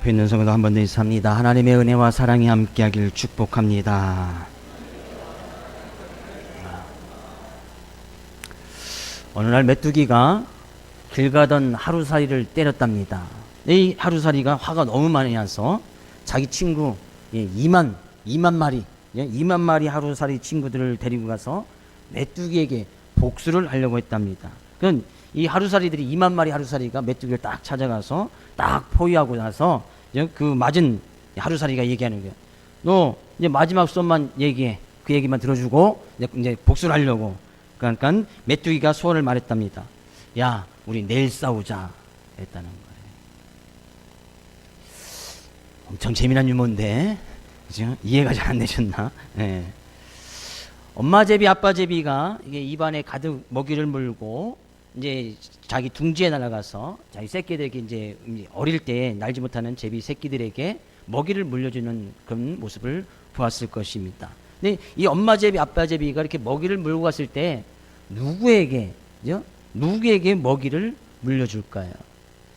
앞에 있는 성도 한 번 더 인사합니다. 하나님의 은혜와 사랑이 함께하길 축복합니다. 어느 날 메뚜기가 길 가던 하루살이를 때렸답니다. 이 하루살이가 화가 너무 많이 나서 자기 친구 2만 마리 하루살이 친구들을 데리고 가서 메뚜기에게 복수를 하려고 했답니다. 그럼 이 하루살이들이 2만 마리 하루살이가 메뚜기를 딱 찾아가서 딱 포위하고 나서 그 맞은 하루살이가 얘기하는 거예요. 너 이제 마지막 수업만 얘기해. 그 얘기만 들어주고 이제 복수를 하려고. 그러니까 메뚜기가 소원을 말했답니다. 야, 우리 내일 싸우자 했다는 거예요. 엄청 재미난 유머인데, 그죠? 이해가 잘 안 되셨나? 네. 엄마 제비, 아빠 제비가 이게 입안에 가득 먹이를 물고 이제 자기 둥지에 날아가서 자기 새끼들에게 이제 어릴 때 날지 못하는 제비 새끼들에게 먹이를 물려주는 그런 모습을 보았을 것입니다. 근데 이 엄마 제비, 아빠 제비가 이렇게 먹이를 물고 갔을 때 누구에게 먹이를 물려줄까요?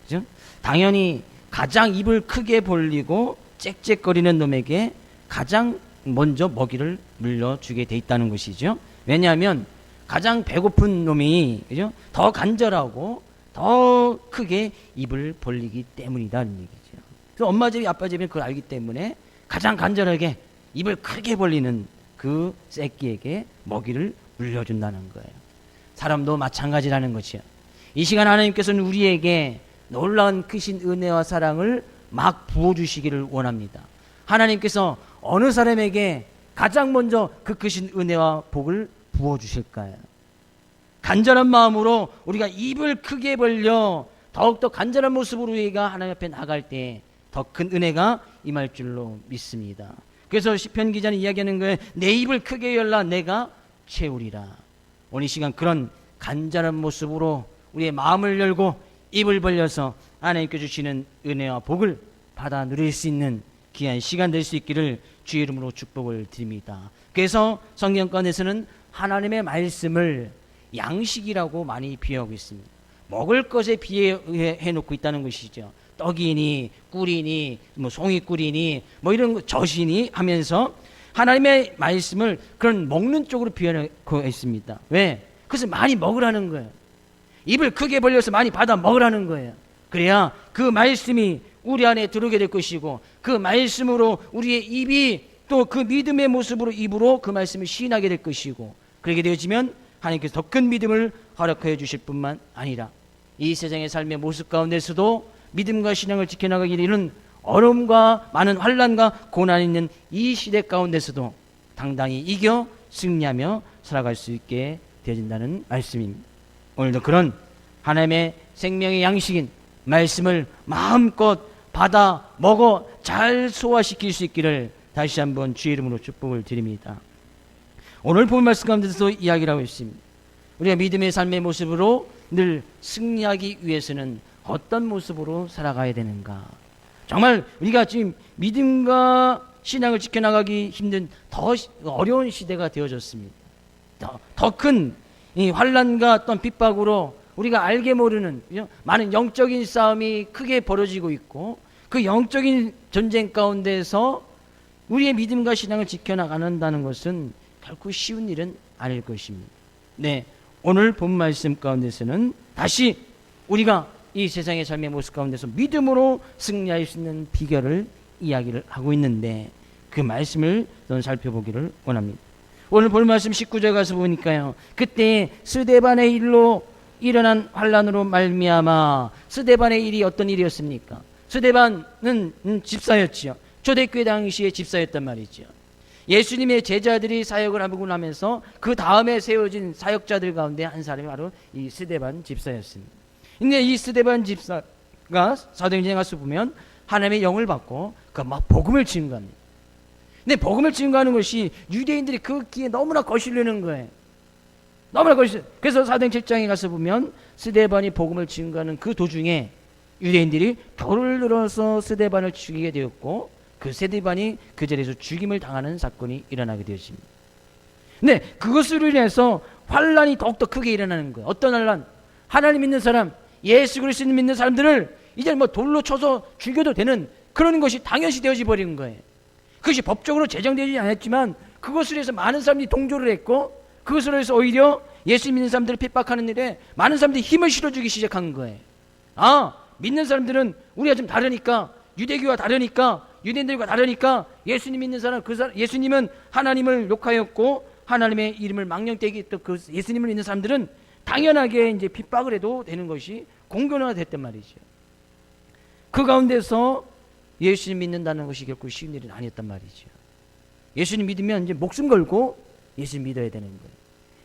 그죠? 당연히 가장 입을 크게 벌리고 짹짹거리는 놈에게 가장 먼저 먹이를 물려주게 돼 있다는 것이죠. 왜냐하면 가장 배고픈 놈이, 그죠? 더 간절하고 더 크게 입을 벌리기 때문이다는 얘기죠. 그래서 엄마 제비, 아빠 제비는 그걸 알기 때문에 가장 간절하게 입을 크게 벌리는 그 새끼에게 먹이를 물려준다는 거예요. 사람도 마찬가지라는 것이요. 이 시간 하나님께서는 우리에게 놀라운 크신 은혜와 사랑을 막 부어주시기를 원합니다. 하나님께서 어느 사람에게 가장 먼저 그 크신 은혜와 복을 부어주실까요? 간절한 마음으로 우리가 입을 크게 벌려 더욱더 간절한 모습으로 우리가 하나님 앞에 나갈 때 더 큰 은혜가 임할 줄로 믿습니다. 그래서 시편 기자는 이야기하는 거예요. 내 입을 크게 열라 내가 채우리라. 오늘 이 시간 그런 간절한 모습으로 우리의 마음을 열고 입을 벌려서 하나님께 주시는 은혜와 복을 받아 누릴 수 있는 귀한 시간 될 수 있기를 주의 이름으로 축복을 드립니다. 그래서 성경권에서는 하나님의 말씀을 양식이라고 많이 비유하고 있습니다. 먹을 것에 비유해 놓고 있다는 것이죠. 떡이니 꿀이니 송이꿀이니 이런 젖이니 하면서 하나님의 말씀을 그런 먹는 쪽으로 비유하고 있습니다. 왜? 그것을 많이 먹으라는 거예요. 입을 크게 벌려서 많이 받아 먹으라는 거예요. 그래야 그 말씀이 우리 안에 들어오게 될 것이고 그 말씀으로 우리의 입이 또 그 믿음의 모습으로 입으로 그 말씀을 시인하게 될 것이고 그렇게 되어지면 하나님께서 더 큰 믿음을 허락하여 주실 뿐만 아니라 이 세상의 삶의 모습 가운데서도 믿음과 신앙을 지켜나가기 이런 어려움과 많은 환난과 고난이 있는 이 시대 가운데서도 당당히 이겨 승리하며 살아갈 수 있게 되어진다는 말씀입니다. 오늘도 그런 하나님의 생명의 양식인 말씀을 마음껏 받아 먹어 잘 소화시킬 수 있기를 다시 한번 주의 이름으로 축복을 드립니다. 오늘 본 말씀 가운데서 이야기를 하고 있습니다. 우리가 믿음의 삶의 모습으로 늘 승리하기 위해서는 어떤 모습으로 살아가야 되는가. 정말 우리가 지금 믿음과 신앙을 지켜나가기 힘든 더 어려운 시대가 되어졌습니다. 더 큰 환난과 어떤 핍박으로 우리가 알게 모르는 많은 영적인 싸움이 크게 벌어지고 있고 그 영적인 전쟁 가운데서 우리의 믿음과 신앙을 지켜나가는다는 것은 결코 쉬운 일은 아닐 것입니다. 네, 오늘 본 말씀 가운데서는 다시 우리가 이 세상의 삶의 모습 가운데서 믿음으로 승리할 수 있는 비결을 이야기를 하고 있는데 그 말씀을 좀 살펴보기를 원합니다. 오늘 볼 말씀 19절 가서 보니까요. 그때 스데반의 일로 일어난 환란으로 말미암아 스데반의 일이 어떤 일이었습니까? 스데반은 집사였지요. 초대교회 당시에 집사였단 말이죠. 예수님의 제자들이 사역을 하고 나면서 그 다음에 세워진 사역자들 가운데 한 사람이 바로 이 스데반 집사였습니다. 근데 이 스데반 집사가 사도행전에 가서 보면 하나님의 영을 받고 막 복음을 증거합니다. 근데 복음을 증거하는 것이 유대인들이 그 기에 너무나 거슬리는 거예요. 너무나 거슬려. 그래서 사도행전 7장에 가서 보면 스데반이 복음을 증거하는 그 도중에 유대인들이 돌을 들어서 스데반을 죽이게 되었고 그 스데반이 그 자리에서 죽임을 당하는 사건이 일어나게 되었습니다. 근데 그것으로 인해서 환란이 더욱더 크게 일어나는 거예요. 어떤 환란? 하나님 믿는 사람, 예수 그리스도 믿는 사람들을 이제 돌로 쳐서 죽여도 되는 그런 것이 당연시 되어져 버리는 거예요. 그것이 법적으로 제정되지 않았지만 그것을 해서 많은 사람들이 동조를 했고, 그것으로 해서 오히려 예수 믿는 사람들을 핍박하는 일에 많은 사람들이 힘을 실어주기 시작한 거예요. 아, 믿는 사람들은 우리가 좀 다르니까, 유대교와 다르니까, 유대인들과 다르니까 예수님 믿는 사람, 예수님은 하나님을 욕하였고 하나님의 이름을 망령되게 했던 그 예수님을 믿는 사람들은 당연하게 이제 핍박을 해도 되는 것이 공론화가 됐단 말이죠. 그 가운데서 예수님 믿는다는 것이 결코 쉬운 일은 아니었단 말이죠. 예수님 믿으면 이제 목숨 걸고 예수님 믿어야 되는 거예요.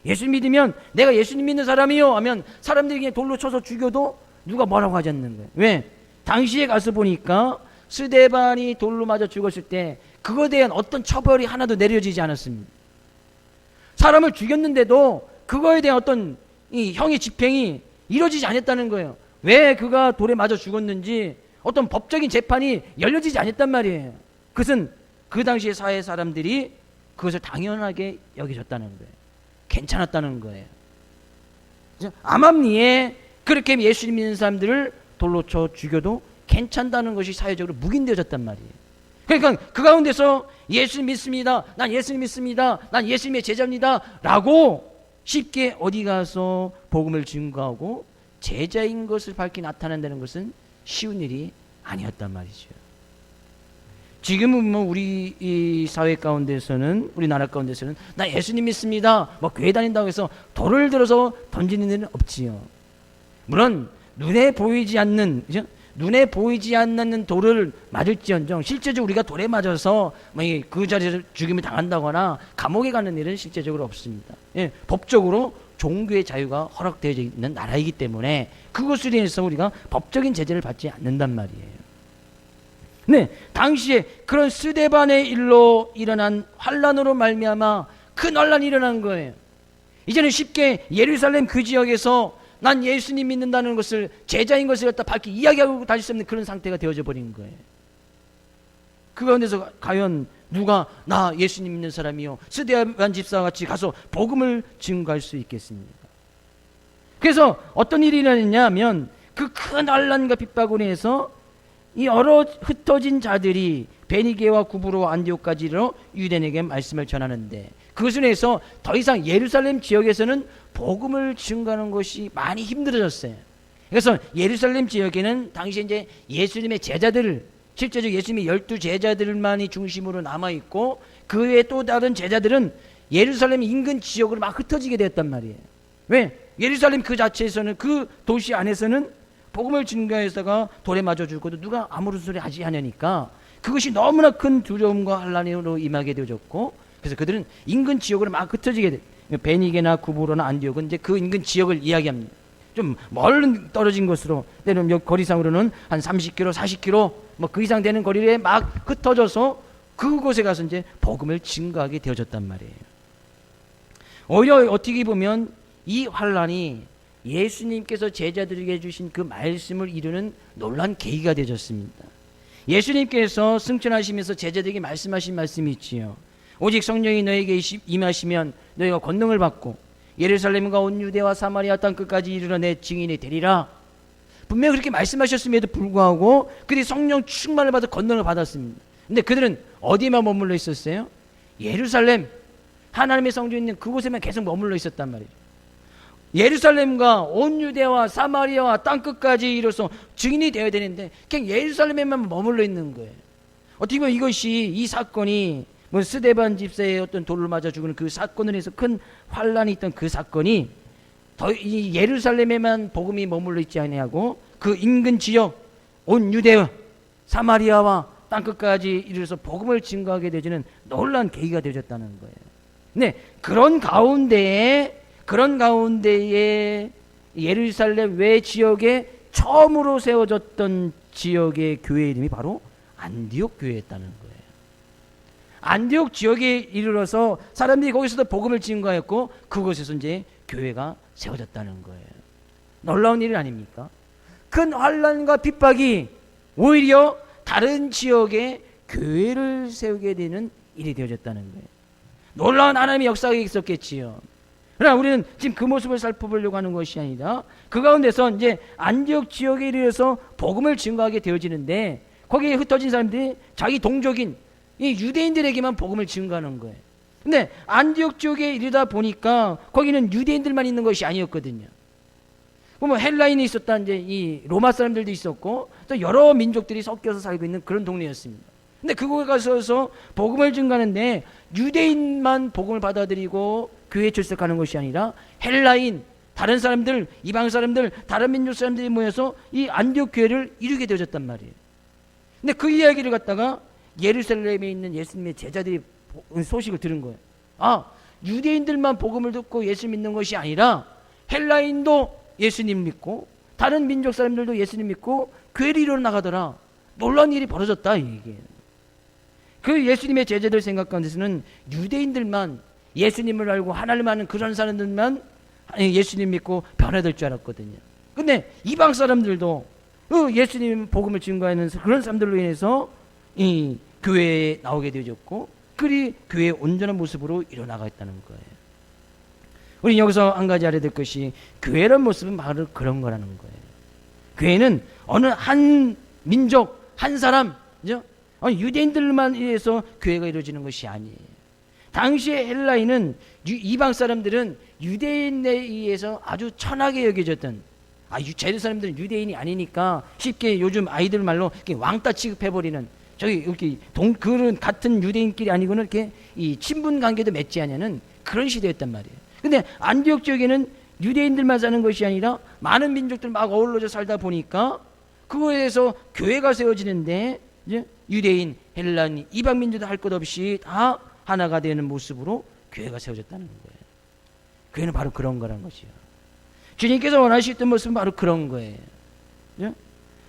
예수님 믿으면 내가 예수님 믿는 사람이요 하면 사람들이 그냥 돌로 쳐서 죽여도 누가 뭐라고 하지 않는 거예요. 왜? 당시에 가서 보니까 스데반이 돌로 맞아 죽었을 때 그거에 대한 어떤 처벌이 하나도 내려지지 않았습니다. 사람을 죽였는데도 그거에 대한 어떤 이 형의 집행이 이루어지지 않았다는 거예요. 왜 그가 돌에 맞아 죽었는지 어떤 법적인 재판이 열려지지 않았단 말이에요. 그것은 그 당시의 사회 사람들이 그것을 당연하게 여기셨다는 거예요. 괜찮았다는 거예요. 암암리에 그렇게 예수님 믿는 사람들을 돌로 쳐 죽여도 괜찮다는 것이 사회적으로 묵인되어졌단 말이에요. 그러니까 그 가운데서 예수님 믿습니다, 난 예수님 믿습니다, 난 예수님의 제자입니다 라고 쉽게 어디 가서 복음을 증거하고 제자인 것을 밝히 나타낸다는 것은 쉬운 일이 아니었단 말이죠. 지금은 뭐 우리 이 사회 가운데서는, 우리나라 가운데서는 나 예수님 믿습니다, 뭐 교회 다닌다고 해서 돌을 들어서 던지는 일은 없지요. 물론 눈에 보이지 않는, 그죠? 눈에 보이지 않는 돌을 맞을지언정 실제적으로 우리가 돌에 맞아서 그 자리에서 죽임을 당한다거나 감옥에 가는 일은 실제적으로 없습니다. 예, 법적으로 종교의 자유가 허락되어 있는 나라이기 때문에 그것을 인해서 우리가 법적인 제재를 받지 않는단 말이에요. 네, 당시에 그런 스데반의 일로 일어난 환란으로 말미암아 큰 환란이 일어난 거예요. 이제는 쉽게 예루살렘 그 지역에서 난 예수님 믿는다는 것을, 제자인 것을 갖다 밝히 이야기하고 다닐 수 없는 그런 상태가 되어져 버린 거예요. 그 가운데서 과연 누가 나 예수님 믿는 사람이요 스데반 집사와 같이 가서 복음을 증거할 수 있겠습니까? 그래서 어떤 일이 일어났냐면 그 큰 환난과 핍박으로 인해서 이 여러 흩어진 자들이 베니게와 구브로와 안디옥까지로 유대인에게 말씀을 전하는데, 그것을 위해서 더 이상 예루살렘 지역에서는 복음을 증거하는 것이 많이 힘들어졌어요. 그래서 예루살렘 지역에는 당시 이제 예수님의 제자들, 실제적으로 예수님의 12 제자들만이 중심으로 남아있고 그 외에 또 다른 제자들은 예루살렘 인근 지역으로 막 흩어지게 되었단 말이에요. 왜? 예루살렘 그 자체에서는, 그 도시 안에서는 복음을 증거해서가 돌에 맞아 죽어도 누가 아무런 소리 하지 않으니까 그것이 너무나 큰 두려움과 환란으로 임하게 되어졌고, 그래서 그들은 인근 지역으로 막 흩어지게 돼. 베니게나 구브로나 안디옥은 이제 그 인근 지역을 이야기합니다. 좀 멀리 떨어진 것으로, 때로는 여기 거리상으로는 한 30km, 40km 뭐 그 이상 되는 거리에 막 흩어져서 그곳에 가서 이제 복음을 증거하게 되어졌단 말이에요. 오히려 어떻게 보면 이 환란이 예수님께서 제자들에게 주신 그 말씀을 이루는 놀라운 계기가 되어졌습니다. 예수님께서 승천하시면서 제자들에게 말씀하신 말씀이 있지요. 오직 성령이 너에게 임하시면 너희가 권능을 받고 예루살렘과 온 유대와 사마리아 땅 끝까지 이르러 내 증인이 되리라. 분명히 그렇게 말씀하셨음에도 불구하고 그들이 성령 충만을 받아 권능을 받았습니다. 근데 그들은 어디에만 머물러 있었어요? 예루살렘, 하나님의 성전이 있는 그곳에만 계속 머물러 있었단 말이죠. 예루살렘과 온 유대와 사마리아와 땅 끝까지 이뤄서 증인이 되어야 되는데 그냥 예루살렘에만 머물러 있는 거예요. 어떻게 보면 이것이, 이 사건이 뭐 스데반 집사의 어떤 돌을 맞아 죽는 그 사건을 해서 큰 환란이 있던 그 사건이 더 이 예루살렘에만 복음이 머물러 있지 아니하고 그 인근 지역 온 유대와 사마리아와 땅 끝까지 이르러서 복음을 증거하게 되지는 놀라운 계기가 되어졌다는 거예요. 네, 그런 가운데에 예루살렘 외 지역에 처음으로 세워졌던 지역의 교회 이름이 바로 안디옥 교회였다는 거예요. 안디옥 지역에 이르러서 사람들이 거기서도 복음을 증거했고 그곳에서 이제 교회가 세워졌다는 거예요. 놀라운 일 아닙니까? 큰 환난과 핍박이 오히려 다른 지역에 교회를 세우게 되는 일이 되어졌다는 거예요. 놀라운 하나님의 역사가 있었겠지요. 그러나 우리는 지금 그 모습을 살펴보려고 하는 것이 아니라 그 가운데서 이제 안디옥 지역에 이르러서 복음을 증거하게 되어지는데 거기에 흩어진 사람들이 자기 동족인 이 유대인들에게만 복음을 증거하는 거예요. 근데 안디옥 지역에 이르다 보니까 거기는 유대인들만 있는 것이 아니었거든요. 보면 헬라인이 있었다, 이제 이 로마 사람들도 있었고 또 여러 민족들이 섞여서 살고 있는 그런 동네였습니다. 근데 그곳에 가서 복음을 증거하는데 유대인만 복음을 받아들이고 교회에 출석하는 것이 아니라 헬라인, 다른 사람들, 이방 사람들, 다른 민족 사람들이 모여서 이 안디옥 교회를 이루게 되어졌단 말이에요. 근데 그 이야기를 갖다가 예루살렘에 있는 예수님의 제자들이 소식을 들은 거예요. 아, 유대인들만 복음을 듣고 예수 믿는 것이 아니라 헬라인도 예수님 믿고 다른 민족 사람들도 예수님 믿고 교회를 이루어 나가더라. 놀라운 일이 벌어졌다, 이게. 그 예수님의 제자들 생각 가운데서는 유대인들만 예수님을 알고 하나님을 아는 그런 사람들만 예수님 믿고 변화될 줄 알았거든요. 근데 이방 사람들도 예수님 복음을 증거하는 그런 사람들로 인해서 이 교회에 나오게 되어졌고 그리 교회의 온전한 모습으로 일어나가겠다는 거예요. 우리 여기서 한 가지 알아야 될 것이 교회란 모습은 바로 그런 거라는 거예요. 교회는 어느 한 민족, 한 사람, 유대인들만 의해서 교회가 이루어지는 것이 아니에요. 당시에 헬라인은 이방 사람들은 유대인에 의해서 아주 천하게 여겨졌던, 제주 사람들은 유대인이 아니니까 쉽게 요즘 아이들 말로 왕따 취급해버리는, 이렇게 그런 같은 유대인끼리 아니고는 이렇게 이 친분 관계도 맺지 않냐는 그런 시대였단 말이에요. 근데 안디옥 지역에는 유대인들만 사는 것이 아니라 많은 민족들 막 어우러져 살다 보니까 그거에 대해서 교회가 세워지는데 이제 유대인, 헬라인, 이방 민족도 할 것 없이 다 하나가 되는 모습으로 교회가 세워졌다는 거예요. 교회는 바로 그런 거란 것이요. 주님께서 원하시던 모습은 바로 그런 거예요.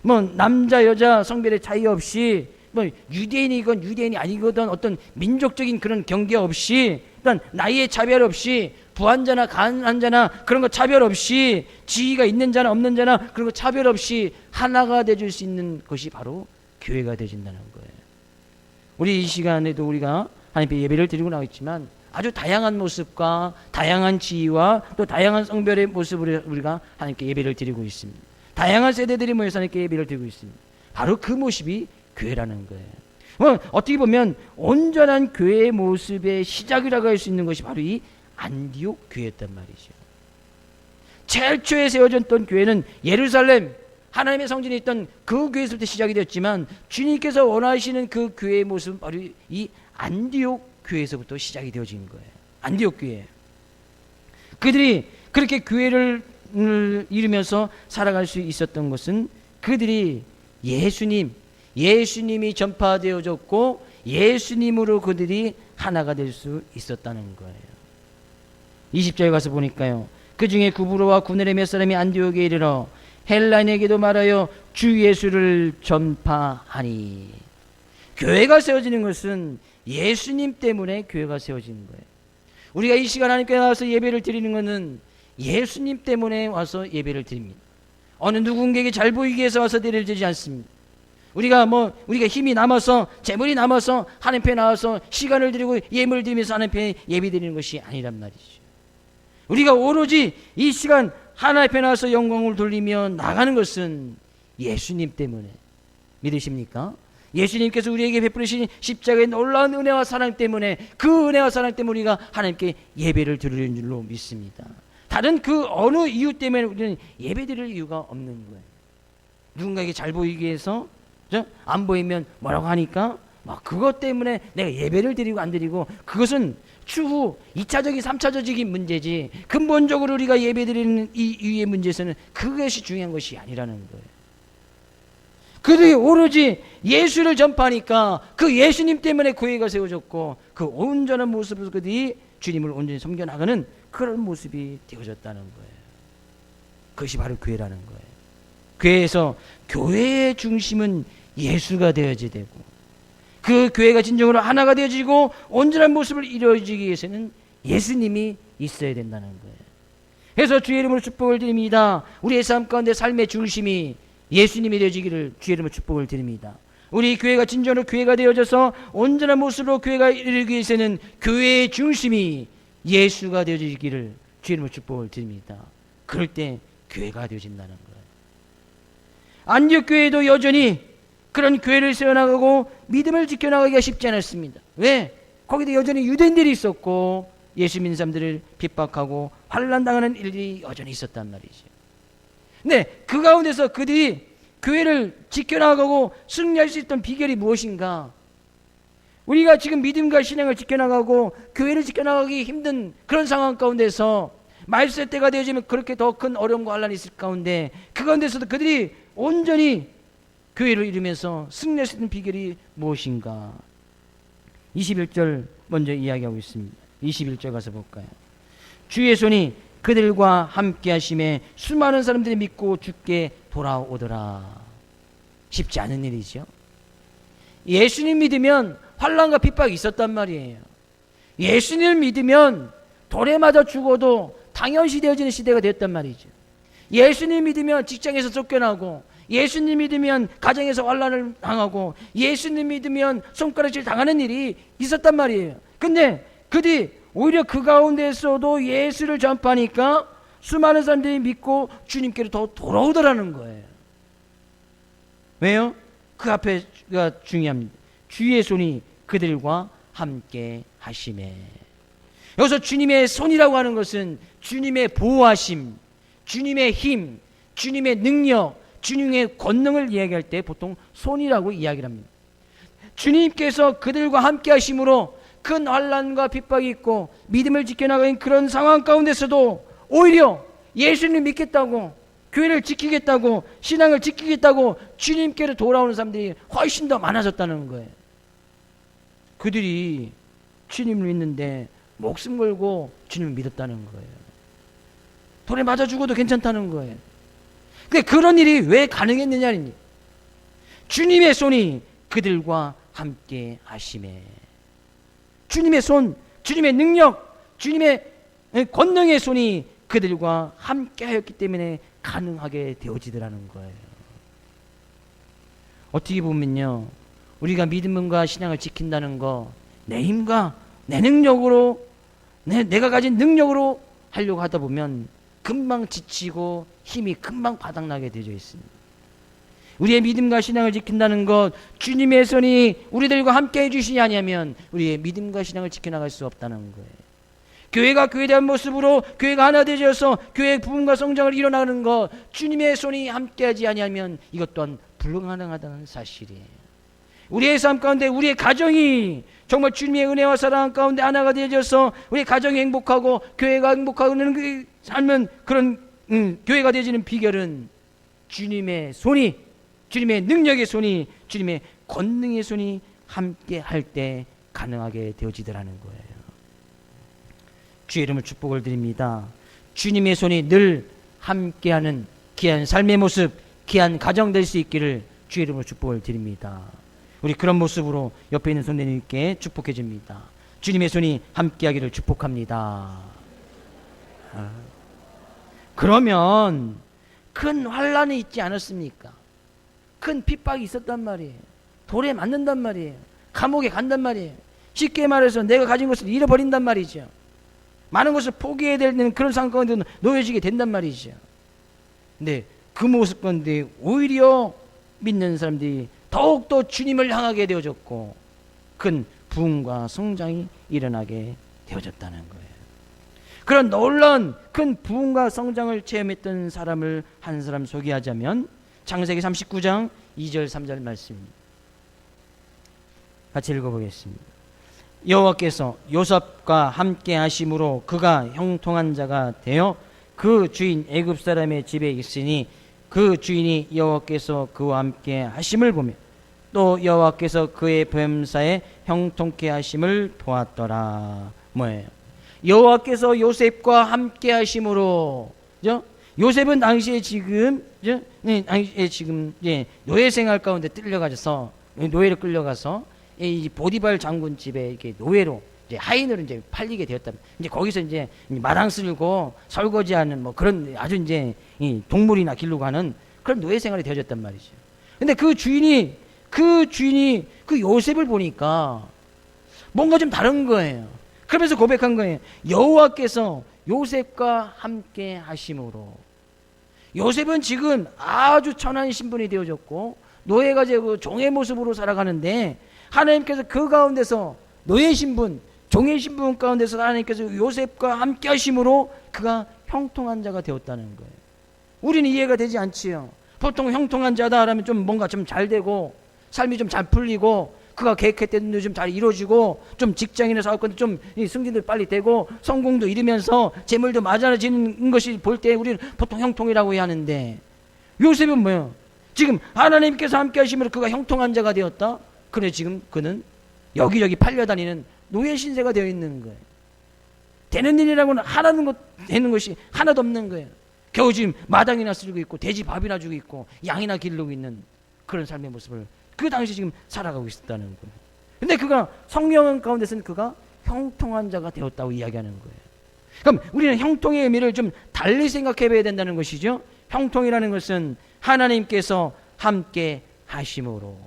뭐 남자 여자 성별의 차이 없이 뭐 유대인이건 유대인이 아니거든 어떤 민족적인 그런 경계 없이 일단 나이의 차별 없이 부한 자나 가난한 자나 그런 거 차별 없이 지위가 있는 자나 없는 자나 그런 거 차별 없이 하나가 되줄 수 있는 것이 바로 교회가 되진다는 거예요. 우리 이 시간에도 우리가 하나님께 예배를 드리고 나왔지만 아주 다양한 모습과 다양한 지위와 또 다양한 성별의 모습으로 우리가 하나님께 예배를 드리고 있습니다. 다양한 세대들이 모여서 하나님께 예배를 드리고 있습니다. 바로 그 모습이 교회라는 거예요. 어떻게 보면 온전한 교회의 모습의 시작이라고 할 수 있는 것이 바로 이 안디옥 교회였단 말이죠. 제일 초에 세워졌던 교회는 예루살렘 하나님의 성전에 있던 그 교회에서부터 시작이 되었지만 주님께서 원하시는 그 교회의 모습은 바로 이 안디옥 교회에서부터 시작이 되어진 거예요. 안디옥 교회. 그들이 그렇게 교회를 이루면서 살아갈 수 있었던 것은 그들이 예수님이 전파되어졌고 예수님으로 그들이 하나가 될 수 있었다는 거예요. 20절에 가서 보니까요. 그 중에 구브로와 구네레 몇 사람이 안디옥에 이르러 헬라인에게도 말하여 주 예수를 전파하니. 교회가 세워지는 것은 예수님 때문에 교회가 세워지는 거예요. 우리가 이 시간 하나님께 나와서 예배를 드리는 것은 예수님 때문에 와서 예배를 드립니다. 어느 누군가에게 잘 보이기 위해서 와서 예배를 드리지 않습니다. 우리가 힘이 남아서 재물이 남아서 하나님 앞에 나와서 시간을 드리고 예물을 드리면서 하나님 앞에 예배 드리는 것이 아니란 말이죠. 우리가 오로지 이 시간 하나님 앞에 나와서 영광을 돌리며 나가는 것은 예수님 때문에. 믿으십니까? 예수님께서 우리에게 베푸신 십자가의 놀라운 은혜와 사랑 때문에 그 은혜와 사랑 때문에 우리가 하나님께 예배를 드리는 줄로 믿습니다. 다른 그 어느 이유 때문에 우리는 예배 드릴 이유가 없는 거예요. 누군가에게 잘 보이기 위해서 안 보이면 뭐라고 하니까 막 그것 때문에 내가 예배를 드리고 안 드리고 그것은 추후 2차적인 3차적인 문제지 근본적으로 우리가 예배 드리는 이 이유의 문제에서는 그것이 중요한 것이 아니라는 거예요. 그들이 오로지 예수를 전파하니까 그 예수님 때문에 교회가 세워졌고 그 온전한 모습으로 그들이 주님을 온전히 섬겨나가는 그런 모습이 되어졌다는 거예요. 그것이 바로 교회라는 거예요. 교회에서 교회의 중심은 예수가 되어야 되고 그 교회가 진정으로 하나가 되어지고 온전한 모습을 이루어지기 위해서는 예수님이 있어야 된다는 거예요. 그래서 주의 이름으로 축복을 드립니다. 우리의 삶 가운데 삶의 중심이 예수님이 되어지기를 주의 이름으로 축복을 드립니다. 우리 교회가 진정으로 교회가 되어져서 온전한 모습으로 교회가 이루기 위해서는 교회의 중심이 예수가 되어지기를 주의 이름으로 축복을 드립니다. 그럴 때 교회가 되어진다는 거예요. 안디옥 교회도 여전히 그런 교회를 세워나가고 믿음을 지켜나가기가 쉽지 않았습니다. 왜? 거기도 여전히 유대인들이 있었고 예수 믿는 사람들을 핍박하고 환난당하는 일이 여전히 있었단 말이죠. 근데 그 가운데서 그들이 교회를 지켜나가고 승리할 수 있던 비결이 무엇인가? 우리가 지금 믿음과 신앙을 지켜나가고 교회를 지켜나가기 힘든 그런 상황 가운데서 말세 때가 되어지면 그렇게 더 큰 어려움과 환난이 있을 가운데 그 가운데서도 그들이 온전히 교회를 이루면서 승리할 수 있는 비결이 무엇인가? 21절 먼저 이야기하고 있습니다. 21절 가서 볼까요? 주의 손이 그들과 함께 하심에 수많은 사람들이 믿고 주께 돌아오더라. 쉽지 않은 일이죠. 예수님 믿으면 환난과 핍박이 있었단 말이에요. 예수님을 믿으면 돌에 맞아 죽어도 당연시 되어지는 시대가 되었단 말이죠. 예수님 믿으면 직장에서 쫓겨나고, 예수님 믿으면 가정에서 환난을 당하고, 예수님 믿으면 손가락질 당하는 일이 있었단 말이에요. 근데 그들이 오히려 그 가운데서도 예수를 전파하니까 수많은 사람들이 믿고 주님께로 더 돌아오더라는 거예요. 왜요? 그 앞에가 중요합니다. 주의 손이 그들과 함께 하심에. 여기서 주님의 손이라고 하는 것은 주님의 보호하심, 주님의 힘, 주님의 능력, 주님의 권능을 이야기할 때 보통 손이라고 이야기를 합니다. 주님께서 그들과 함께 하심으로 큰 환난과 핍박이 있고 믿음을 지켜나가는 그런 상황 가운데서도 오히려 예수님을 믿겠다고, 교회를 지키겠다고, 신앙을 지키겠다고 주님께로 돌아오는 사람들이 훨씬 더 많아졌다는 거예요. 그들이 주님을 믿는데 목숨 걸고 주님을 믿었다는 거예요. 돌에 맞아 죽어도 괜찮다는 거예요. 근데 그런 일이 왜 가능했느냐니, 주님의 손이 그들과 함께 하심에. 주님의 손, 주님의 능력, 주님의 권능의 손이 그들과 함께 하였기 때문에 가능하게 되어지더라는 거예요. 어떻게 보면요, 우리가 믿음과 신앙을 지킨다는 거 내 힘과 내 능력으로, 내가 가진 능력으로 하려고 하다 보면 금방 지치고 힘이 금방 바닥나게 되어 있습니다. 우리의 믿음과 신앙을 지킨다는 것, 주님의 손이 우리들과 함께 해주시지 아니하면 우리의 믿음과 신앙을 지켜나갈 수 없다는 거예요. 교회가 교회대한 모습으로 교회가 하나 되어서 교회의 부흥과 성장을 이뤄나가는 것, 주님의 손이 함께하지 아니하면 이것 또한 불가능하다는 사실이에요. 우리의 삶 가운데 우리의 가정이 정말 주님의 은혜와 사랑 가운데 하나가 되어져서 우리 가정이 행복하고 교회가 행복하고 그 삶은 그런 교회가 되어지는 비결은 주님의 손이, 주님의 능력의 손이, 주님의 권능의 손이 함께 할 때 가능하게 되어지더라는 거예요. 주의 이름을 축복을 드립니다. 주님의 손이 늘 함께하는 귀한 삶의 모습, 귀한 가정 될 수 있기를 주의 이름으로 축복을 드립니다. 우리 그런 모습으로 옆에 있는 손님께 축복해 줍니다. 주님의 손이 함께하기를 축복합니다. 그러면 큰 환난이 있지 않았습니까? 큰 핍박이 있었단 말이에요. 돌에 맞는단 말이에요. 감옥에 간단 말이에요. 쉽게 말해서 내가 가진 것을 잃어버린단 말이죠. 많은 것을 포기해야 되는 그런 상황 가운데 놓여지게 된단 말이죠. 근데 그 모습 가운데 오히려 믿는 사람들이 더욱더 주님을 향하게 되어졌고 큰 부흥과 성장이 일어나게 되어졌다는 거예요. 그런 놀라운 큰 부흥과 성장을 체험했던 사람을 한 사람 소개하자면 창세기 39장 2절 3절 말씀입니다. 같이 읽어보겠습니다. 여호와께서 요셉과 함께 하심으로 그가 형통한 자가 되어 그 주인 애굽 사람의 집에 있으니 그 주인이 여호와께서 그와 함께 하심을 보며 또 여호와께서 그의 범사에 형통케 하심을 보았더라. 뭐예요? 여호와께서 요셉과 함께 하심으로, 요셉은 당시에 지금 노예 생활 가운데 끌려가서 노예로 끌려가서 이 보디발 장군 집에 이렇게 노예로 이제 하인으로 이제 팔리게 되었다. 이제 거기서 이제 마당 쓸고 설거지하는 뭐 그런 아주 이제 이 동물이나 길로 가는 그런 노예 생활이 되어졌단 말이죠. 근데 그 주인이 그 요셉을 보니까 뭔가 좀 다른 거예요. 그러면서 고백한 거예요. 여호와께서 요셉과 함께 하심으로. 요셉은 지금 아주 천한 신분이 되어졌고 노예가 되고 종의 모습으로 살아가는데 하나님께서 그 가운데서 노예 신분, 종의 신분 가운데서 하나님께서 요셉과 함께 하심으로 그가 형통한 자가 되었다는 거예요. 우리는 이해가 되지 않지요. 보통 형통한 자다 하면 좀 뭔가 좀 잘 되고 삶이 좀 잘 풀리고 그가 계획했던 일도 좀 잘 이루어지고 좀 직장이나 사업권도 좀 승진도 빨리 되고 성공도 이루면서 재물도 많아지는 것이 볼 때 우리는 보통 형통이라고 해야 하는데, 요셉은 뭐예요? 지금 하나님께서 함께 하심으로 그가 형통한 자가 되었다? 그래 지금 그는 여기저기 팔려다니는 노예 신세가 되어 있는 거예요. 되는 일이라고는 되는 것이 하나도 없는 거예요. 겨우 지금 마당이나 쓸고 있고 돼지 밥이나 주고 있고 양이나 기르고 있는 그런 삶의 모습을 그 당시 지금 살아가고 있었다는 거예요. 근데 그가 성령 가운데서는 그가 형통한 자가 되었다고 이야기하는 거예요. 그럼 우리는 형통의 의미를 좀 달리 생각해 봐야 된다는 것이죠. 형통이라는 것은 하나님께서 함께 하심으로,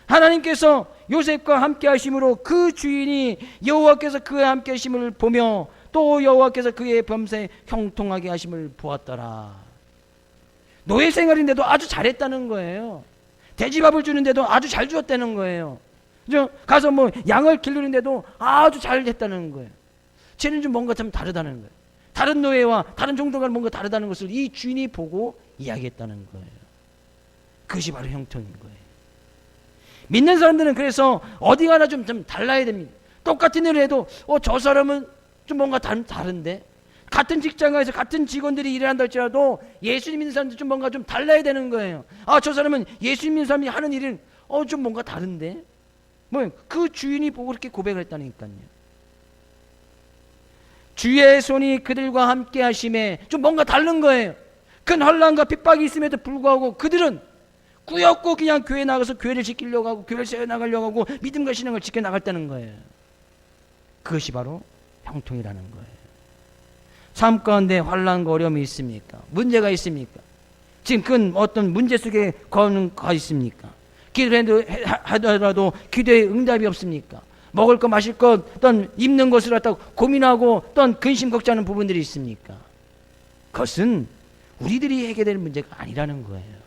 하나님께서 요셉과 함께 하심으로 그 주인이 여호와께서 그와 함께 하심을 보며 또 여호와께서 그의 범사에 형통하게 하심을 보았더라. 노예 생활인데도 아주 잘했다는 거예요. 돼지밥을 주는데도 아주 잘 주었다는 거예요. 가서 뭐 양을 기르는데도 아주 잘했다는 거예요. 쟤는 좀 뭔가 좀 다르다는 거예요. 다른 노예와 다른 종들과 뭔가 다르다는 것을 이 주인이 보고 이야기했다는 거예요. 그것이 바로 형통인 거예요. 믿는 사람들은 그래서 어디 가나 좀 달라야 됩니다. 똑같은 일을 해도 저 사람은 좀 뭔가 다른데, 같은 직장에서 같은 직원들이 일을 한다 할지라도 예수님 믿는 사람들 좀 뭔가 좀 달라야 되는 거예요. 저 사람은 예수님 믿는 사람이 하는 일은 좀 뭔가 다른데, 그 주인이 보고 그렇게 고백을 했다니까요. 주의 손이 그들과 함께 하심에 좀 뭔가 다른 거예요. 큰 환난과 핍박이 있음에도 불구하고 그들은 꾸역꾸 그냥 교회 나가서 교회를 지키려고 하고 교회를 세워나가려고 하고 믿음과 신앙을 지켜나갔다는 거예요. 그것이 바로 형통이라는 거예요. 삶 가운데 환난과 어려움이 있습니까? 문제가 있습니까? 지금 그건 어떤 문제 속에 가 있습니까? 기도하더라도 기도에 응답이 없습니까? 먹을 것, 마실 것, 어떤 입는 것을 갖다가 고민하고 어떤 근심 걱정하는 부분들이 있습니까? 그것은 우리들이 해결될 문제가 아니라는 거예요.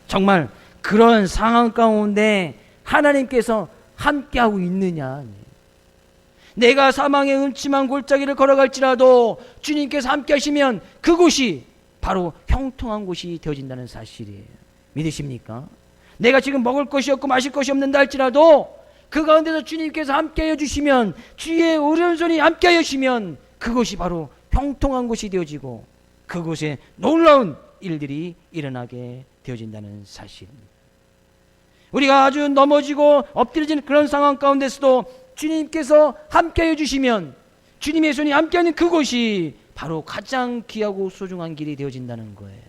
정말 그런 상황 가운데 하나님께서 함께하고 있느냐? 내가 사망의 음침한 골짜기를 걸어갈지라도 주님께서 함께 하시면 그곳이 바로 형통한 곳이 되어진다는 사실이에요. 믿으십니까? 내가 지금 먹을 것이 없고 마실 것이 없는다 할지라도 그 가운데서 주님께서 함께해 주시면, 주의 오른손이 함께해 주시면 그것이 바로 형통한 곳이 되어지고 그곳에 놀라운 일들이 일어나게 되어진다는 사실입니다. 우리가 아주 넘어지고 엎드려지는 그런 상황 가운데서도 주님께서 함께해 주시면 주님의 손이 함께하는 그곳이 바로 가장 귀하고 소중한 길이 되어진다는 거예요.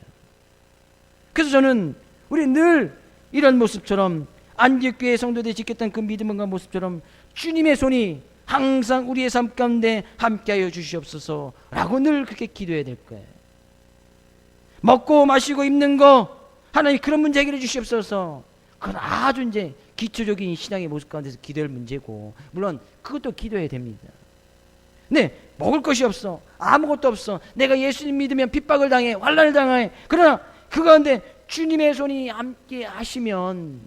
그래서 저는 우리 늘 이런 모습처럼 안디옥교회 성도들이 지켰던 그 믿음과 모습처럼 주님의 손이 항상 우리의 삶 가운데 함께하여 주시옵소서라고 늘 그렇게 기도해야 될 거예요. 먹고 마시고 입는 거 하나님 그런 문제 해결해 주시옵소서. 그건 아주 이제 기초적인 신앙의 모습 가운데서 기도할 문제고, 물론 그것도 기도해야 됩니다. 네, 먹을 것이 없어, 아무것도 없어, 내가 예수님 믿으면 핍박을 당해, 환난을 당해. 그러나 그 가운데 주님의 손이 함께 하시면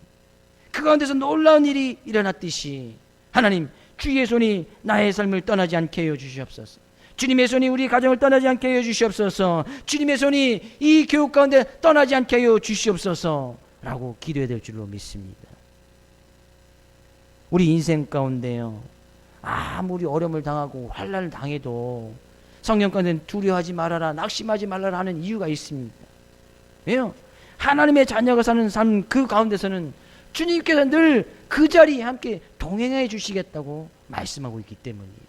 그 가운데서 놀라운 일이 일어났듯이 하나님 주의 손이 나의 삶을 떠나지 않게 하여 주시옵소서. 주님의 손이 우리 가정을 떠나지 않게 하여 주시옵소서. 주님의 손이 이 교육 가운데 떠나지 않게 하여 주시옵소서 라고 기도해야 될 줄로 믿습니다. 우리 인생 가운데요, 아무리 어려움을 당하고 환난을 당해도 성령 가운데 두려워하지 말아라, 낙심하지 말아라 하는 이유가 있습니다. 왜요? 하나님의 자녀가 사는 삶 그 가운데서는 주님께서 늘 그 자리에 함께 동행해 주시겠다고 말씀하고 있기 때문이에요.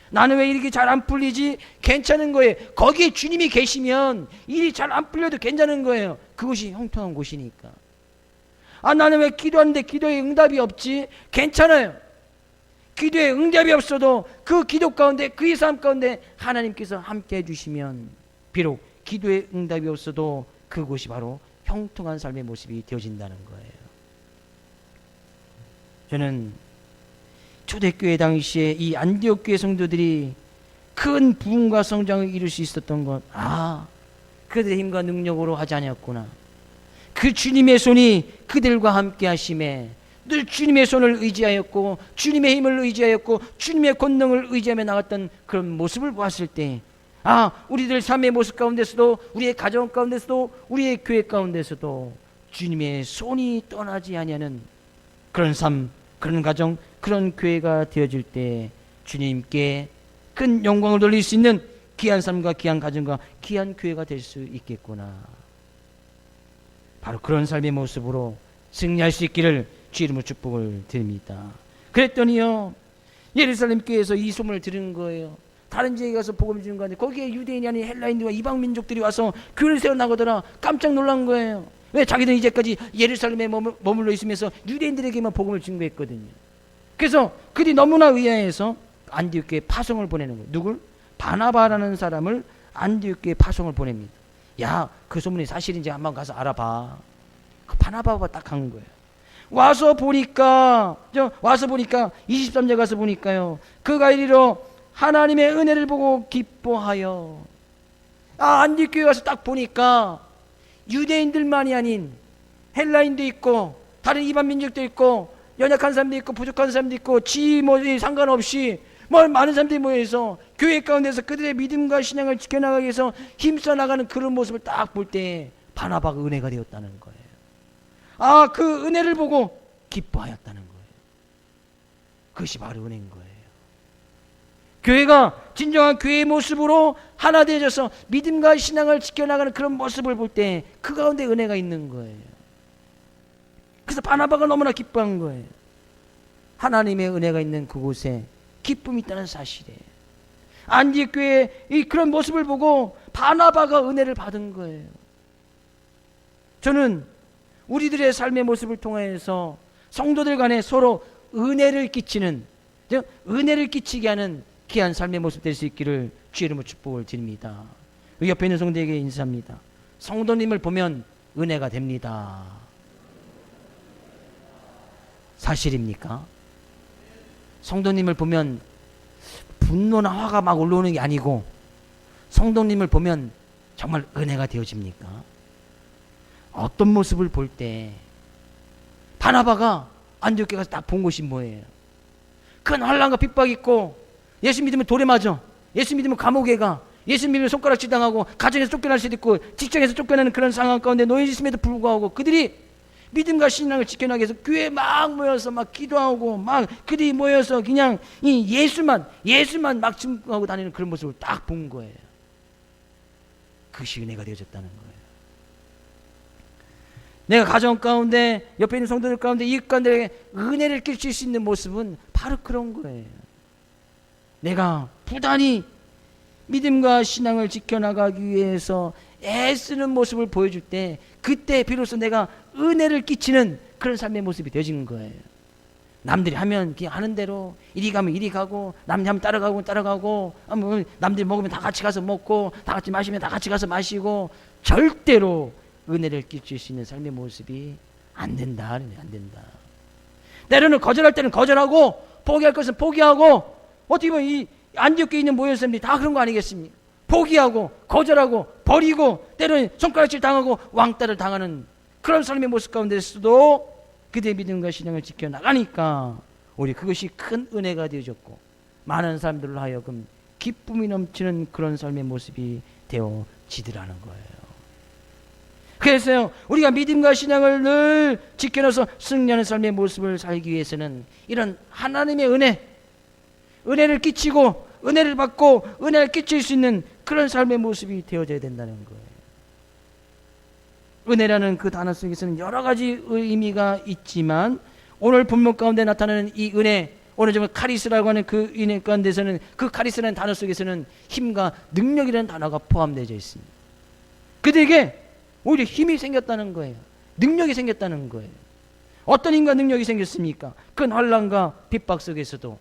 나는 왜 이렇게 잘 안 풀리지? 괜찮은 거예요. 거기에 주님이 계시면 일이 잘 안 풀려도 괜찮은 거예요. 그것이 형통한 곳이니까. 나는 왜 기도하는데 기도에 응답이 없지? 괜찮아요. 기도에 응답이 없어도 그 기도 가운데, 그의 삶 가운데 하나님께서 함께 해주시면 비록 기도에 응답이 없어도 그곳이 바로 형통한 삶의 모습이 되어진다는 거예요. 저는 초대교회 당시에 이 안디옥 교회 성도들이 큰 부흥과 성장을 이룰 수 있었던 것, 그들의 힘과 능력으로 하지 아니었구나. 그 주님의 손이 그들과 함께 하심에 늘 주님의 손을 의지하였고 주님의 힘을 의지하였고 주님의 권능을 의지하며 나갔던 그런 모습을 보았을 때, 우리들 삶의 모습 가운데서도, 우리의 가정 가운데서도, 우리의 교회 가운데서도 주님의 손이 떠나지 아니하는 그런 삶, 그런 가정, 그런 교회가 되어질 때 주님께 큰 영광을 돌릴 수 있는 귀한 삶과 귀한 가정과 귀한 교회가 될 수 있겠구나. 바로 그런 삶의 모습으로 승리할 수 있기를 주 이름으로 축복을 드립니다. 그랬더니요, 예루살렘 교회에서 이 소문을 들은 거예요. 다른 지역에 가서 복음을 주는 건데 거기에 유대인이 아닌 헬라인들과 이방 민족들이 와서 교회를 세워 나가더라. 깜짝 놀란 거예요. 왜? 자기들은 이제까지 예루살렘에 머물러 있으면서 유대인들에게만 복음을 증거했거든요. 그래서 그들이 너무나 의아해서 안디옥에 파송을 보내는 거예요. 누굴? 바나바라는 사람을 안디옥에 파송을 보냅니다. 야, 그 소문이 사실인지 한번 가서 알아봐. 그 바나바가 딱 간 거예요. 와서 보니까 23절 가서 보니까요, 그가 이리로 하나님의 은혜를 보고 기뻐하여, 안디옥 교회 와서 딱 보니까 유대인들만이 아닌 헬라인도 있고 다른 이방 민족도 있고 연약한 사람도 있고 부족한 사람도 있고 상관없이 많은 사람들이 모여서 교회 가운데서 그들의 믿음과 신앙을 지켜나가기 위해서 힘써 나가는 그런 모습을 딱 볼 때 바나바가 은혜가 되었다는 거예요. 그 은혜를 보고 기뻐하였다는 거예요. 그것이 바로 은혜인 거예요. 교회가 진정한 교회의 모습으로 하나 되어져서 믿음과 신앙을 지켜나가는 그런 모습을 볼 때 그 가운데 은혜가 있는 거예요. 그래서 바나바가 너무나 기뻐한 거예요. 하나님의 은혜가 있는 그곳에 기쁨이 있다는 사실이에요. 안디옥 교회의 그런 모습을 보고 바나바가 은혜를 받은 거예요. 저는 우리들의 삶의 모습을 통해서 성도들 간에 서로 은혜를 끼치는, 은혜를 끼치게 하는 귀한 삶의 모습 될 수 있기를 주의 이름으로 축복을 드립니다. 여기 옆에 있는 성도에게 인사합니다. 성도님을 보면 은혜가 됩니다. 사실입니까? 성도님을 보면 분노나 화가 막 올라오는 게 아니고 성도님을 보면 정말 은혜가 되어집니까? 어떤 모습을 볼 때 바나바가 안디옥에 가서 딱 본 것이 뭐예요? 큰 환난과 핍박이 있고, 예수 믿으면 돌에 맞아, 예수 믿으면 감옥에 가, 예수 믿으면 손가락질 당하고 가정에서 쫓겨날 수도 있고 직장에서 쫓겨나는 그런 상황 가운데 놓여 있음에도 불구하고 그들이 믿음과 신앙을 지켜나가기 위해서 교회에 막 모여서 막 기도하고 막 그들이 모여서 그냥 이 예수만 막 증거하고 다니는 그런 모습을 딱 본 거예요. 그것이 은혜가 되어졌다는 거예요. 내가 가정 가운데, 옆에 있는 성도들 가운데, 이웃 가운데 은혜를 끼칠 수 있는 모습은 바로 그런 거예요. 내가 부단히 믿음과 신앙을 지켜나가기 위해서 애쓰는 모습을 보여줄 때 그때 비로소 내가 은혜를 끼치는 그런 삶의 모습이 되어지는 거예요. 남들이 하면 그냥 하는 대로, 이리 가면 이리 가고, 남들이 하면 따라가고, 남들이 먹으면 다 같이 가서 먹고, 다 같이 마시면 다 같이 가서 마시고, 절대로 은혜를 끼칠 수 있는 삶의 모습이 안 된다. 안 된다. 때로는 거절할 때는 거절하고, 포기할 것은 포기하고, 어떻게 보면 이 안디옥에 있는 모여 사람들이 다 그런 거 아니겠습니까? 포기하고 거절하고 버리고 때로는 손가락질 당하고 왕따를 당하는 그런 삶의 모습 가운데서도 그들의 믿음과 신앙을 지켜나가니까 우리 그것이 큰 은혜가 되어졌고 많은 사람들로 하여금 기쁨이 넘치는 그런 삶의 모습이 되어지더라는 거예요. 그래서 우리가 믿음과 신앙을 늘 지켜놔서 승리하는 삶의 모습을 살기 위해서는 이런 하나님의 은혜를 끼치고 은혜를 받고 은혜를 끼칠 수 있는 그런 삶의 모습이 되어져야 된다는 거예요. 은혜라는 그 단어 속에서는 여러 가지 의미가 있지만 오늘 본문 가운데 나타나는 이 은혜, 오늘 정말 카리스라고 하는 그 은혜 가운데서는 그 카리스라는 단어 속에서는 힘과 능력이라는 단어가 포함되어 있습니다. 그들에게 오히려 힘이 생겼다는 거예요. 능력이 생겼다는 거예요. 어떤 힘과 능력이 생겼습니까? 큰 환난과 핍박 속에서도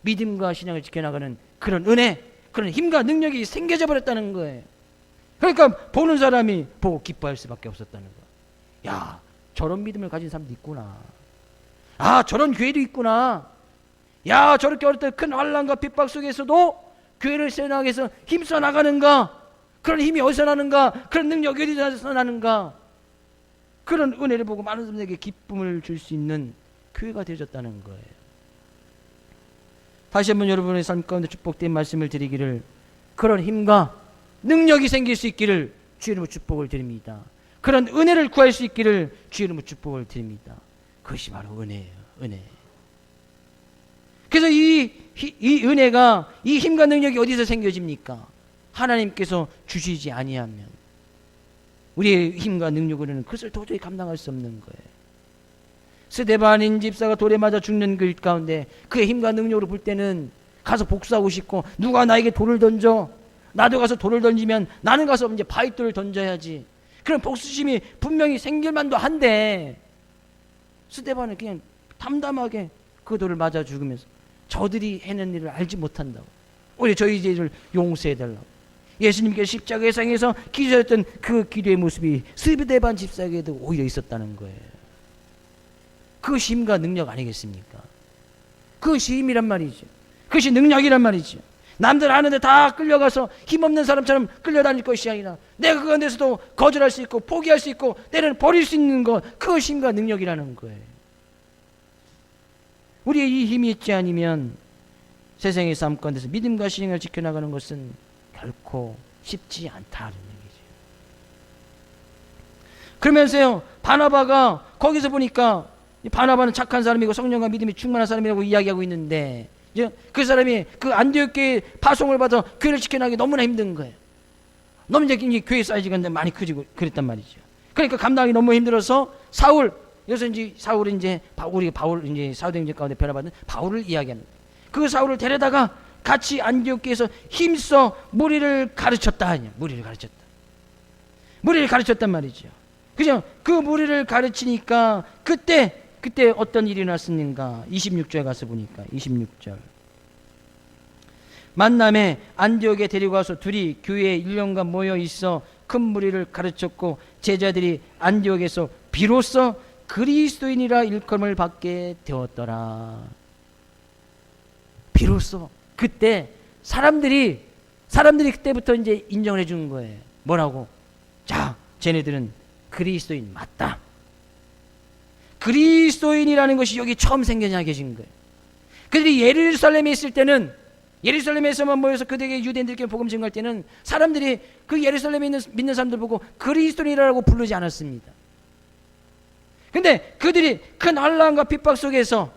믿음과 신앙을 지켜나가는 그런 은혜, 그런 힘과 능력이 생겨져 버렸다는 거예요. 그러니까 보는 사람이 보고 기뻐할 수밖에 없었다는 거예요. 야, 저런 믿음을 가진 사람도 있구나. 아, 저런 교회도 있구나. 야, 저렇게 어릴 때 큰 환난과 핍박 속에서도 교회를 세워나가기 위해서 힘써 나가는가? 그런 힘이 어디서 나는가? 그런 능력이 어디서 나는가? 그런 은혜를 보고 많은 사람들에게 기쁨을 줄 수 있는 교회가 되어졌다는 거예요. 다시 한번 여러분의 삶 가운데 축복된 말씀을 드리기를, 그런 힘과 능력이 생길 수 있기를 주의 이름으로 축복을 드립니다. 그런 은혜를 구할 수 있기를 주의 이름으로 축복을 드립니다. 그것이 바로 은혜예요. 은혜. 그래서 이 은혜가, 이 힘과 능력이 어디서 생겨집니까? 하나님께서 주시지 아니하면 우리의 힘과 능력으로는 그것을 도저히 감당할 수 없는 거예요. 스데반인 집사가 돌에 맞아 죽는 그 가운데 그의 힘과 능력으로 볼 때는 가서 복수하고 싶고, 누가 나에게 돌을 던져, 나도 가서 돌을 던지면 나는 가서 이제 바위돌을 던져야지, 그런 복수심이 분명히 생길 만도 한데, 스데반은 그냥 담담하게 그 돌을 맞아 죽으면서 저들이 해낸 일을 알지 못한다고, 우리 저희 죄를 용서해달라고 예수님께서 십자가의 상에서 기도했던 그 기도의 모습이 스데반 집사에게도 오히려 있었다는 거예요. 그것이 힘과 능력 아니겠습니까? 그것이 힘이란 말이죠. 그것이 능력이란 말이죠. 남들 아는데 다 끌려가서 힘없는 사람처럼 끌려다닐 것이 아니라, 내가 그 가운데서도 거절할 수 있고 포기할 수 있고 때로는 버릴 수 있는 것, 그것이 힘과 능력이라는 거예요. 우리의 이 힘이 있지 않으면 세상의 삶 가운데서 믿음과 신앙을 지켜나가는 것은 결코 쉽지 않다는 얘기죠. 그러면서요, 바나바가 거기서 보니까 바나바는 착한 사람이고 성령과 믿음이 충만한 사람이라고 이야기하고 있는데, 그 사람이 그 안디옥교회 파송을 받아 교회를 지켜나가기 너무나 힘든 거예요. 너무 이제 교회 사이즈가 많이 커지고 그랬단 말이죠. 그러니까 감당하기 너무 힘들어서 사울, 여기서 이제 사울이 이제 우리가 바울, 이제 사도행전 가운데 변화받은 바울을 이야기하는 거예요. 그 사울을 데려다가 같이 안디옥교회에서 힘써 무리를 가르쳤다. 무리를 가르쳤단 말이죠. 그죠? 그 무리를 가르치니까 그때 어떤 일이 났습니까? 26절에 가서 보니까 26절. 만남에 안디옥에 데리고 와서 둘이 교회에 1년간 모여 있어 큰 무리를 가르쳤고, 제자들이 안디옥에서 비로소 그리스도인이라 일컬음을 받게 되었더라. 비로소 그때 사람들이 그때부터 이제 인정을 해주는 거예요. 뭐라고? 자, 쟤네들은 그리스도인 맞다. 그리스도인이라는 것이 여기 처음 생겨나 계신 거예요. 그들이 예루살렘에 있을 때는, 예루살렘에서만 모여서 그들에게 유대인들께 복음 증거할 때는 사람들이 그 예루살렘에 있는 믿는 사람들 보고 그리스도인이라고 부르지 않았습니다. 근데 그들이 큰 환난과 핍박 속에서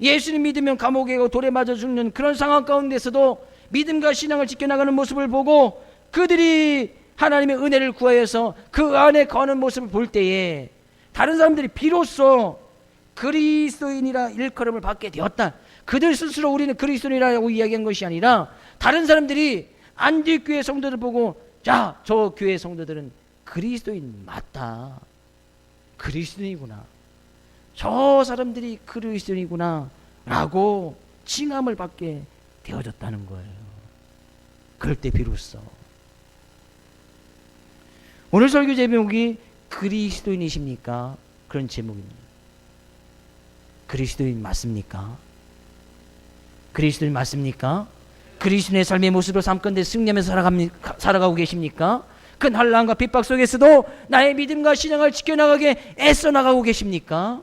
예수님 믿으면 감옥에 가고 돌에 맞아 죽는 그런 상황 가운데서도 믿음과 신앙을 지켜나가는 모습을 보고, 그들이 하나님의 은혜를 구하여서 그 안에 거하는 모습을 볼 때에 다른 사람들이 비로소 그리스도인이라 일컬음을 받게 되었다. 그들 스스로 우리는 그리스도인이라고 이야기한 것이 아니라, 다른 사람들이 안디옥 교회 성도들 보고, 자, 저 교회 성도들은 그리스도인 맞다. 그리스도인이구나. 저 사람들이 그리스도인이구나 라고 칭함을 받게 되어졌다는 거예요. 그럴 때 비로소. 오늘 설교 제목이 그리스도인이십니까? 그런 제목입니다. 그리스도인 맞습니까? 그리스도인 맞습니까? 그리스도인의 삶의 모습으로 삶건데 승리하면서 살아가고 계십니까? 큰 환난과 핍박 속에서도 나의 믿음과 신앙을 지켜나가게 애써 나가고 계십니까?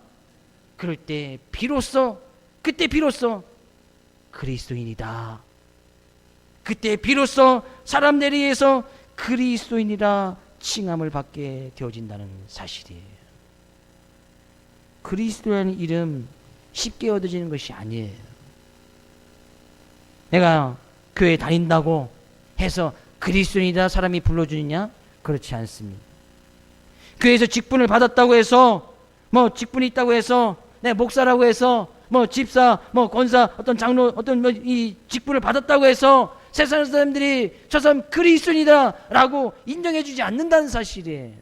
그럴 때 비로소, 그때 비로소 그리스도인이다. 그때 비로소 사람들에 의해서 그리스도인이라 칭함을 받게 되어진다는 사실이에요. 그리스도라는 이름 쉽게 얻어지는 것이 아니에요. 내가 교회 다닌다고 해서 그리스도인이다 사람이 불러주느냐? 그렇지 않습니다. 교회에서 직분을 받았다고 해서, 직분이 있다고 해서, 목사라고 해서, 집사, 권사, 어떤 장로, 어떤 이 직분을 받았다고 해서 세상 사람들이 저 사람 그리스도인이다 라고 인정해주지 않는다는 사실이에요.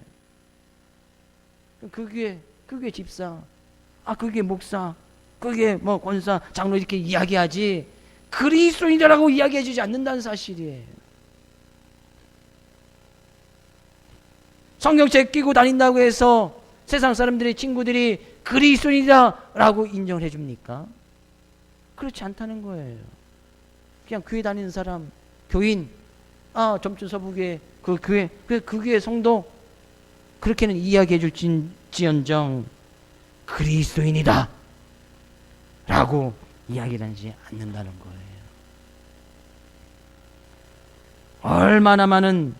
그게 집사, 그게 목사, 그게 권사, 장로 이렇게 이야기하지, 그리스도인이라고 이야기해주지 않는다는 사실이에요. 성경책 끼고 다닌다고 해서 세상 사람들의 친구들이 그리스도인이다 라고 인정을 해줍니까? 그렇지 않다는 거예요. 그냥 교회 다니는 사람, 교인, 점춘 서부교회 그 교회, 그 교회 성도, 그렇게는 이야기해 줄진 있지언정 그리스도인이다 라고 이야기를 하지 않는다는 거예요. 얼마나 많은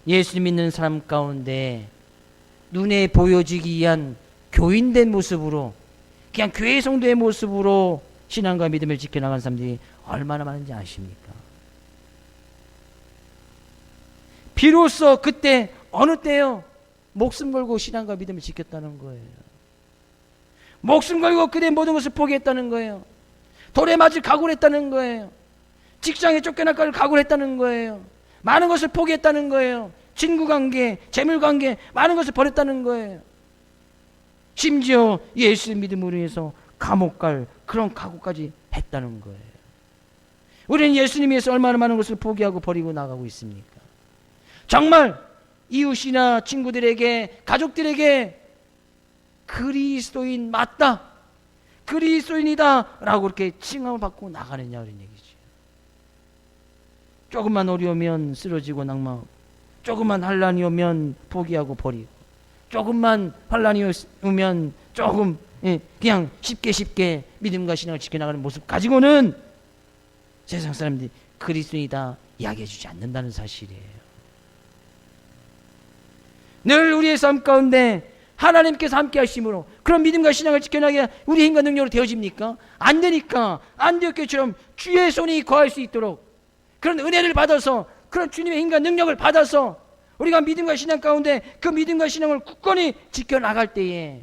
예수 믿는 사람 가운데 눈에 보여지기 위한 교인된 모습으로, 그냥 교회 성도의 모습으로 신앙과 믿음을 지켜나간 사람들이 얼마나 많은지 아십니까? 비로소 그때 어느 때요? 목숨 걸고 신앙과 믿음을 지켰다는 거예요. 목숨 걸고 그대 모든 것을 포기했다는 거예요. 돌에 맞을 각오를 했다는 거예요. 직장에 쫓겨날까를 각오를 했다는 거예요. 많은 것을 포기했다는 거예요. 친구관계, 재물관계, 많은 것을 버렸다는 거예요. 심지어 예수 믿음으로 해서 감옥 갈 그런 각오까지 했다는 거예요. 우리는 예수님 위해서 얼마나 많은 것을 포기하고 버리고 나가고 있습니까? 정말 이웃이나 친구들에게, 가족들에게 그리스도인 맞다, 그리스도인이다 라고 그렇게 칭함을 받고 나가느냐 그런 얘기죠. 조금만 어려우면 쓰러지고 낙망하고, 조금만 환란이 오면 포기하고 버리고, 조금만 환란이 오면 조금 그냥 쉽게 믿음과 신앙을 지켜나가는 모습 가지고는 세상 사람들이 그리스도인이다 이야기해 주지 않는다는 사실이에요. 늘 우리의 삶 가운데 하나님께서 함께 하심으로 그런 믿음과 신앙을 지켜나가야 우리의 힘과 능력으로 되어집니까? 안 되니까 안 되었겠처럼 주의 손이 거할 수 있도록 그런 은혜를 받아서, 그런 주님의 힘과 능력을 받아서 우리가 믿음과 신앙 가운데 그 믿음과 신앙을 굳건히 지켜나갈 때에,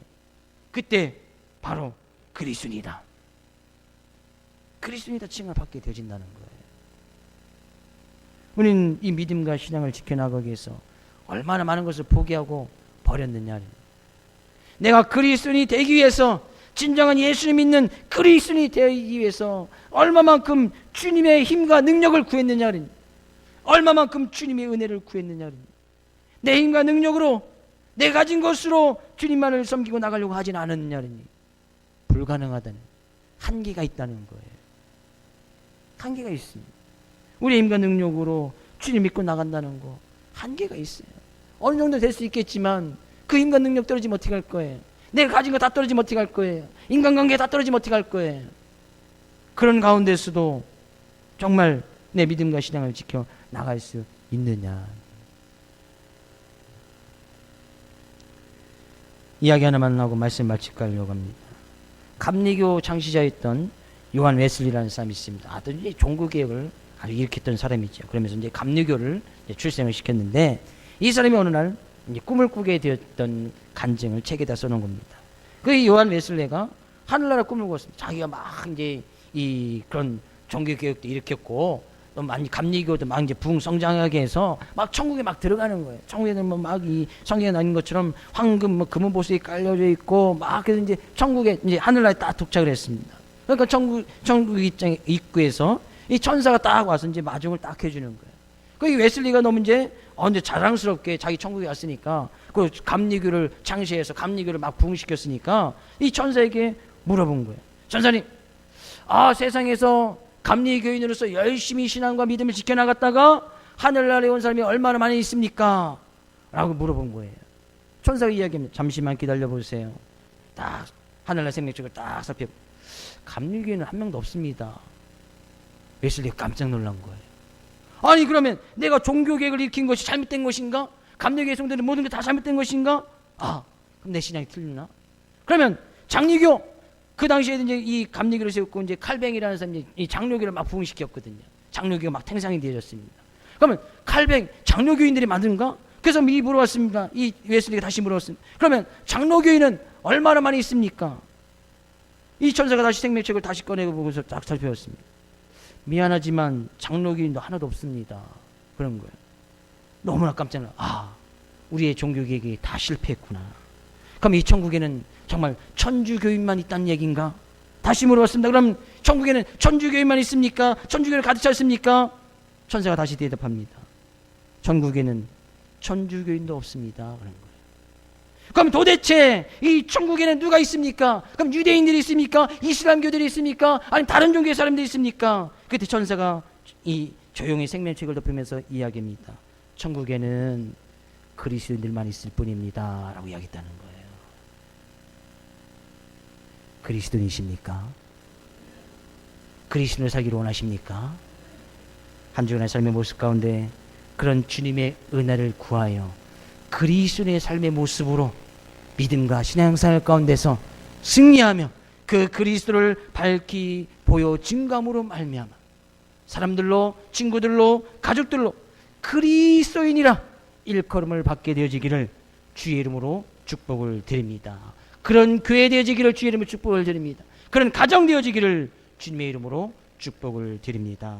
그때 바로 그리스도인이다, 그리스도인이다 칭을 받게 되어진다는 거예요. 우리는 이 믿음과 신앙을 지켜나가기 위해서 얼마나 많은 것을 포기하고 버렸느냐. 내가 그리스도인이 되기 위해서, 진정한 예수님 믿는 그리스도인이 되기 위해서 얼마만큼 주님의 힘과 능력을 구했느냐, 얼마만큼 주님의 은혜를 구했느냐. 내 힘과 능력으로, 내 가진 것으로 주님만을 섬기고 나가려고 하진 않았느냐. 불가능하다는, 한계가 있다는 거예요. 한계가 있습니다. 우리의 힘과 능력으로 주님 믿고 나간다는 거 한계가 있어요. 어느 정도 될 수 있겠지만 그 힘과 능력 떨어지면 어떻게 할 거예요? 내가 가진 거 다 떨어지면 어떻게 할 거예요? 인간관계 다 떨어지면 어떻게 할 거예요? 그런 가운데서도 정말 내 믿음과 신앙을 지켜 나갈 수 있느냐. 이야기 하나만 하고 말씀 마칠까 합니다. 감리교 창시자였던 요한 웨슬리라는 사람이 있습니다. 아주 이제 종교개혁을 아주 일으켰던 사람이죠. 그러면서 이제 감리교를 이제 출생을 시켰는데, 이 사람이 어느 날 이제 꿈을 꾸게 되었던 간증을 책에다 써놓은 겁니다. 그 요한 웨슬레가 하늘나라 꿈을 꿨습니다. 자기가 막 이제 이 그런 종교개혁도 일으켰고, 또 많이 감리교도 막 이제 부흥성장하게 해서 막 천국에 막 들어가는 거예요. 천국에는 뭐 막 이 성경에 나온 것처럼 황금 뭐 금은 보석이 깔려져 있고 막 그래서 이제 천국에 이제 하늘나라에 딱 도착을 했습니다. 그러니까 천국 입구에서 이 천사가 딱 와서 이제 마중을 딱 해주는 거예요. 그 웨슬리가 너무 이제 자랑스럽게 자기 천국에 왔으니까, 그 감리교를 창시해서 감리교를 막 부흥시켰으니까 이 천사에게 물어본 거예요. 천사님, 세상에서 감리교인으로서 열심히 신앙과 믿음을 지켜나갔다가 하늘나라에 온 사람이 얼마나 많이 있습니까? 라고 물어본 거예요. 천사가 이야기합니다. 잠시만 기다려보세요. 딱 하늘나라 생명책을 딱 살펴, 감리교인은 한 명도 없습니다. 웨슬리가 깜짝 놀란 거예요. 아니 그러면 내가 종교개혁을 일으킨 것이 잘못된 것인가? 감리교의 성도들은 모든 게 다 잘못된 것인가? 그럼 내 신앙이 틀리나? 그러면 장리교, 그 당시에 이제 이 감리교를 세웠고 이제 칼뱅이라는 사람이 이 장로교를 막 부흥시켰거든요. 장로교가 막 탱상이 되어졌습니다. 그러면 칼뱅, 장로교인들이 만든가? 그래서 미리 물어봤습니다. 이 웨슬리가 다시 물어봤습니다. 그러면 장로교인은 얼마나 많이 있습니까? 이 천사가 다시 생명책을 다시 꺼내고 보고서 딱 살펴봤습니다. 미안하지만 장로교인도 하나도 없습니다. 그런 거예요. 너무나 깜짝 놀라. 우리의 종교개혁이 다 실패했구나. 그럼 이 천국에는 정말 천주교인만 있다는 얘기인가? 다시 물어봤습니다. 그럼 천국에는 천주교인만 있습니까? 천주교를 가득 찼습니까? 천사가 다시 대답합니다. 천국에는 천주교인도 없습니다. 그런 거예요. 그럼 도대체 이 천국에는 누가 있습니까? 그럼 유대인들이 있습니까? 이슬람교들이 있습니까? 아니면 다른 종교의 사람들이 있습니까? 그때 천사가 이 조용히 생명책을 덮으면서 이야기합니다. 천국에는 그리스도인들만 있을 뿐입니다. 라고 이야기했다는 거예요. 그리스도인이십니까? 그리스도인을 살기를 원하십니까? 한 주간의 삶의 모습 가운데 그런 주님의 은혜를 구하여 그리스도인의 삶의 모습으로 믿음과 신앙생활 가운데서 승리하며 그 그리스도를 밝히 보여 증감으로 말미암아 사람들로, 친구들로, 가족들로 그리스도인이라 일컬음을 받게 되어지기를 주의 이름으로 축복을 드립니다. 그런 교회 되어지기를 주의 이름으로 축복을 드립니다. 그런 가정 되어지기를 주님의 이름으로 축복을 드립니다.